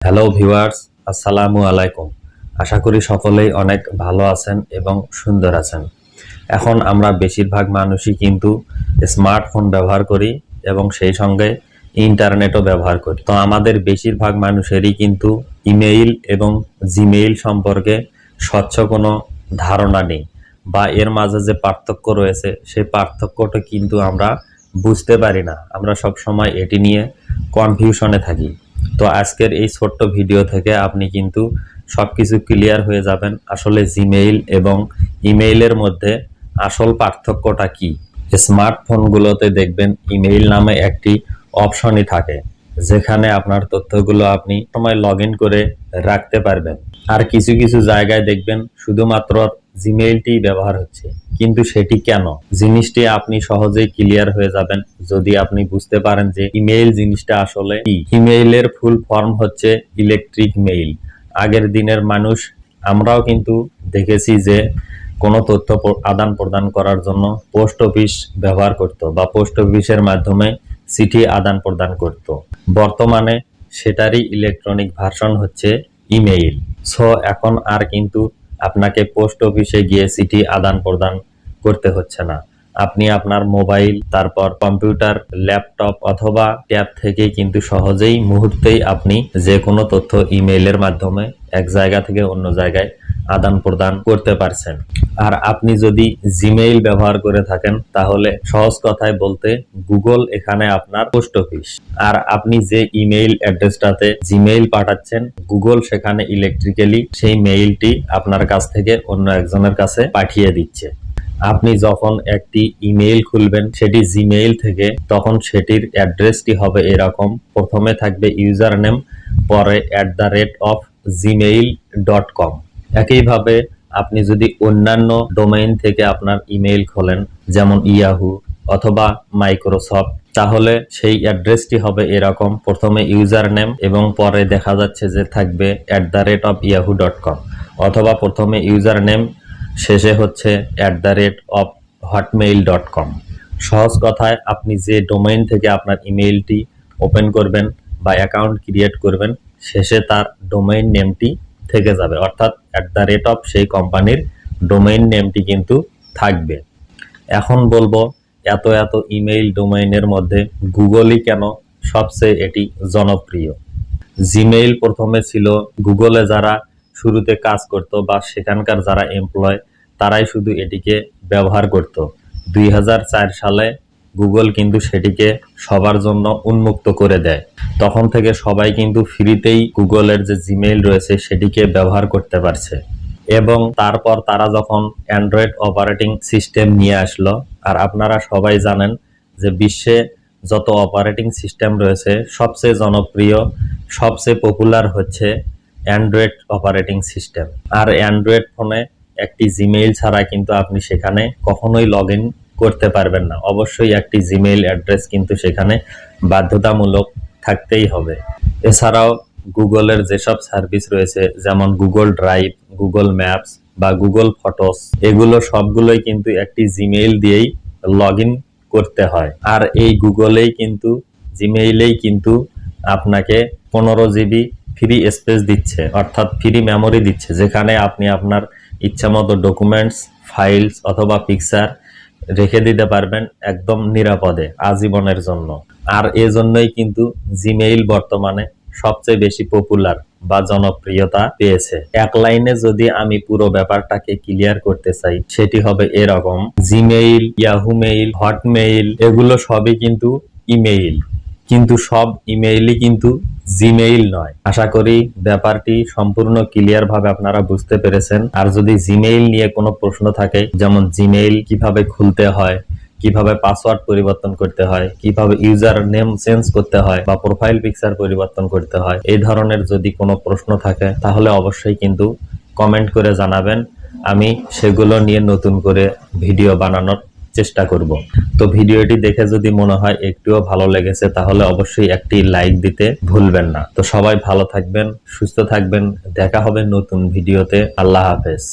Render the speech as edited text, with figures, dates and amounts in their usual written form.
Hello viewers, আসসালামু আলাইকুম। আশা করি সকলেই অনেক ভালো আছেন এবং সুন্দর আছেন। এখন আমরা বেশিরভাগ মানুষই কিন্তু স্মার্টফোন ব্যবহার করি এবং সেই সঙ্গে ইন্টারনেটও ব্যবহার করি। তো আমাদের বেশিরভাগ মানুষেরই কিন্তু ইমেইল এবং জিমেইল সম্পর্কে স্বচ্ছ কোনো ধারণা নেই, বা এর মাঝে যে পার্থক্য রয়েছে সেই পার্থক্যটা কিন্তু আমরা বুঝতে পারি না। আমরা সব সময় এটি নিয়ে কনফিউশনে থাকি। তো আজকের এই ছোট্ট ভিডিও থেকে আপনি কিন্তু সবকিছু ক্লিয়ার হয়ে যাবেন, আসলে জিমেইল এবং ইমেইলের মধ্যে আসল পার্থক্যটা কি। স্মার্টফোনগুলোতে দেখবেন ইমেইল নামে একটি অপশনই থাকে, যেখানে আপনার তথ্যগুলো আপনি সময় লগ ইন করে রাখতে পারবেন। আর কিছু কিছু জায়গায় দেখবেন শুধুমাত্র জিমেইলটি ব্যবহার হচ্ছে, কিন্তু সেটি কেন, জিনিসটি আপনি সহজেই ক্লিয়ার হয়ে যাবেন যদি আপনি বুঝতে পারেন যে ইমেইল জিনিসটা আসলে কি। ইমেইলের ফুল ফর্ম হচ্ছে ইলেকট্রিক মেইল। আগের দিনের মানুষ আমরাও কিন্তু দেখেছি যে কোনো তথ্য আদান প্রদান করার জন্য পোস্ট অফিস ব্যবহার করত, বা পোস্ট অফিসের মাধ্যমে চিঠি আদান প্রদান করত। বর্তমানে সেটারই ইলেকট্রনিক ভার্সন হচ্ছে ইমেইল। সো এখন আর কিন্তু আপনাকে পোস্ট অফিসে গিয়ে চিঠি আদান প্রদান করতে হচ্ছে না। আপনি আপনার মোবাইল, তারপর কম্পিউটার, ল্যাপটপ অথবা ট্যাব থেকে কিন্তু সহজেই মুহূর্তেই আপনি যে কোনো তথ্য ইমেইলের মাধ্যমে এক জায়গা থেকে অন্য জায়গায় আদান প্রদান করতে পারছেন। আর আপনি যদি জিমেইল ব্যবহার করে থাকেন, তাহলে সহজ কথায় বলতে গুগল এখানে আপনার পোস্ট অফিস। আর আপনি যে ইমেইল অ্যাড্রেসটাতে জিমেইল পাঠাচ্ছেন, গুগল সেখানে ইলেকট্রিক্যালি সেই মেইলটি আপনার কাছ থেকে অন্য একজনের কাছে পাঠিয়ে দিচ্ছে। আপনি যখন একটি ইমেইল খুলবেন সেটি জিমেইল থেকে, তখন সেটির অ্যাড্রেসটি হবে এরকম। প্রথমে থাকবে ইউজার নেম, পরে @gmail.com। একইভাবে আপনি যদি অন্যান্য ডোমেইন থেকে আপনার ইমেইল খোলেন, যেমন ইয়াহু অথবা মাইক্রোসফট, তাহলে সেই অ্যাড্রেসটি হবে এরকম। প্রথমে ইউজার নেম এবং পরে দেখা যাচ্ছে যে থাকবে @yahoo.com, অথবা প্রথমে ইউজার নেম, শেষে হচ্ছে @hotmail.com। সহজ কথায় আপনি যে ডোমেইন থেকে আপনার ইমেইলটি ওপেন করবেন বা অ্যাকাউন্ট ক্রিয়েট করবেন, শেষে তার ডোমেইন নেমটি থেকে যাবে, অর্থাৎ সেই কোম্পানির ডোমেইন নেমটি কিন্তু থাকবে। এখন বলবো, এত এত ইমেইল ডোমেইনের মধ্যে গুগলই কেন সবচেয়ে এটি জনপ্রিয়। জিমেইল প্রথমে ছিল গুগলে যারা শুরুতে কাজ করত বা সেখানকার যারা এমপ্লয়, তারাই শুধু এটিকে ব্যবহার করত। 2004 সালে গুগল কিন্তু সেটিকে সবার জন্য উন্মুক্ত করে দেয়। তখন থেকে সবাই কিন্তু ফ্রিতেই গুগলের যে জিমেইল রয়েছে সেটিকে ব্যবহার করতে পারছে। এবং তারপর তারা যখন অ্যান্ড্রয়েড অপারেটিং সিস্টেম নিয়ে আসলো, আর আপনারা সবাই জানেন যে বিশ্বে যত অপারেটিং সিস্টেম রয়েছে সবচেয়ে জনপ্রিয়, সবচেয়ে পপুলার হচ্ছে অ্যান্ড্রয়েড অপারেটিং সিস্টেম। আর অ্যান্ড্রয়েড ফোনে একটি জিমেইল ছাড়া কিন্তু আপনি সেখানে কখনোই লগ ইন করতে পারবেন না। অবশ্যই একটি জিমেইল অ্যাড্রেস কিন্তু সেখানে বাধ্যতামূলক থাকতেই হবে। এছাড়াও গুগলের যেসব সার্ভিস রয়েছে, যেমন গুগল ড্রাইভ, গুগল ম্যাপস বা গুগল ফটোস, এগুলো সবগুলোই কিন্তু একটি জিমেইল দিয়েই লগ ইন করতে হয়। আর এই গুগলেই কিন্তু, জিমেইলেই কিন্তু আপনাকে 15 জিবি ফ্রি স্পেস দিচ্ছে, অর্থাৎ ফ্রি মেমোরি দিচ্ছে, যেখানে আপনি আপনার ইচ্ছামতো ডকুমেন্টস, ফাইলস অথবা পিকচার রেখে দিতে পারবেন একদম নিরাপদে আজীবনের জন্য। আর এজন্যই কিন্তু জিমেইল বর্তমানে সবচেয়ে বেশি পপুলার বা জনপ্রিয়তা পেয়েছে। এক লাইনে যদি আমি পুরো ব্যাপারটাকে ক্লিয়ার করতে চাই, সেটি হবে এরকম: জিমেইল, ইয়াহু মেইল, হটমেইল, এগুলো সবই কিন্তু ইমেইল, কিন্তু সব ইমেইলই কিন্তু জিমেইল নয়। আশা করি ব্যাপারটি সম্পূর্ণ ক্লিয়ার ভাবে আপনারা বুঝতে পেরেছেন। আর যদি জিমেইল নিয়ে কোনো প্রশ্ন থাকে, যেমন জিমেইল কিভাবে খুলতে হয়, কিভাবে পাসওয়ার্ড পরিবর্তন করতে হয়, কিভাবে ইউজার নেম চেঞ্জ করতে হয়, বা প্রোফাইল পিকচার পরিবর্তন করতে হয়, এই ধরনের যদি কোনো প্রশ্ন থাকে, তাহলে অবশ্যই কিন্তু কমেন্ট করে জানাবেন। আমি সেগুলো নিয়ে নতুন করে ভিডিও বানানোর চেষ্টা করব। তো ভিডিওটি দেখে যদি মনে হয় একটুও ভালো লেগেছে, তাহলে অবশ্যই একটি লাইক দিতে ভুলবেন না। তো সবাই ভালো থাকবেন, সুস্থ থাকবেন, দেখা হবে নতুন ভিডিওতে। আল্লাহ হাফেজ।